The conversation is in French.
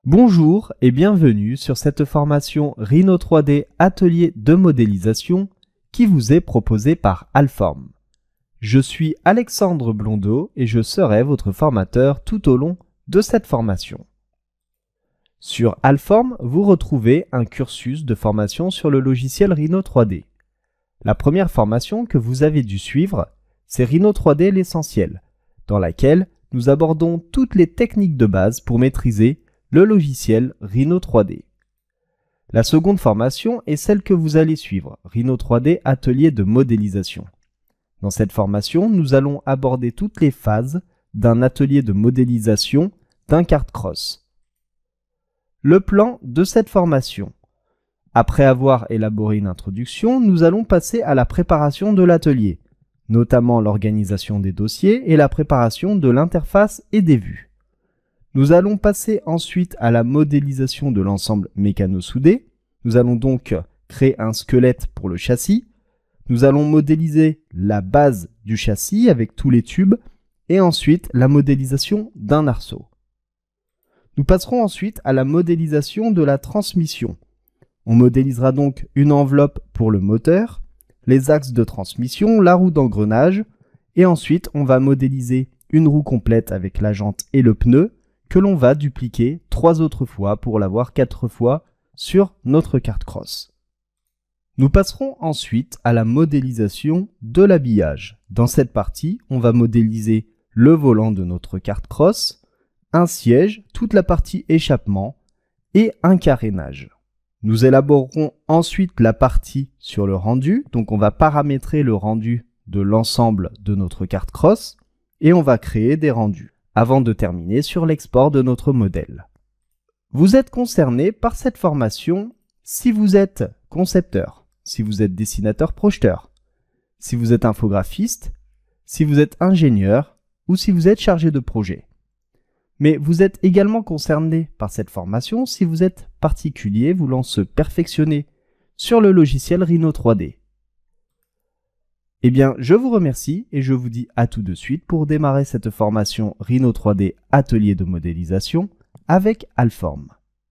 Bonjour et bienvenue sur cette formation Rhino 3D Atelier de modélisation qui vous est proposée par Alform. Je suis Alexandre Blondeau et je serai votre formateur tout au long de cette formation. Sur Alform, vous retrouvez un cursus de formation sur le logiciel Rhino 3D. La première formation que vous avez dû suivre, c'est Rhino 3D l'essentiel, dans laquelle nous abordons toutes les techniques de base pour maîtriser le logiciel Rhino 3D. La seconde formation est celle que vous allez suivre, Rhino 3D Atelier de modélisation. Dans cette formation, nous allons aborder toutes les phases d'un atelier de modélisation d'un kart cross. Le plan de cette formation. Après avoir élaboré une introduction, nous allons passer à la préparation de l'atelier, notamment l'organisation des dossiers et la préparation de l'interface et des vues. Nous allons passer ensuite à la modélisation de l'ensemble mécano-soudé. Nous allons donc créer un squelette pour le châssis. Nous allons modéliser la base du châssis avec tous les tubes et ensuite la modélisation d'un arceau. Nous passerons ensuite à la modélisation de la transmission. On modélisera donc une enveloppe pour le moteur, les axes de transmission, la roue d'engrenage et ensuite on va modéliser une roue complète avec la jante et le pneu que l'on va dupliquer 3 autres fois pour l'avoir 4 fois sur notre kart cross. Nous passerons ensuite à la modélisation de l'habillage. Dans cette partie, on va modéliser le volant de notre kart cross, un siège, toute la partie échappement et un carénage. Nous élaborerons ensuite la partie sur le rendu, donc on va paramétrer le rendu de l'ensemble de notre kart cross et on va créer des rendus, avant de terminer sur l'export de notre modèle. Vous êtes concerné par cette formation si vous êtes concepteur, si vous êtes dessinateur projeteur, si vous êtes infographiste, si vous êtes ingénieur ou si vous êtes chargé de projet. Mais vous êtes également concerné par cette formation si vous êtes particulier voulant se perfectionner sur le logiciel Rhino 3D. Eh bien, je vous remercie et je vous dis à tout de suite pour démarrer cette formation Rhino 3D Atelier de modélisation avec Alform.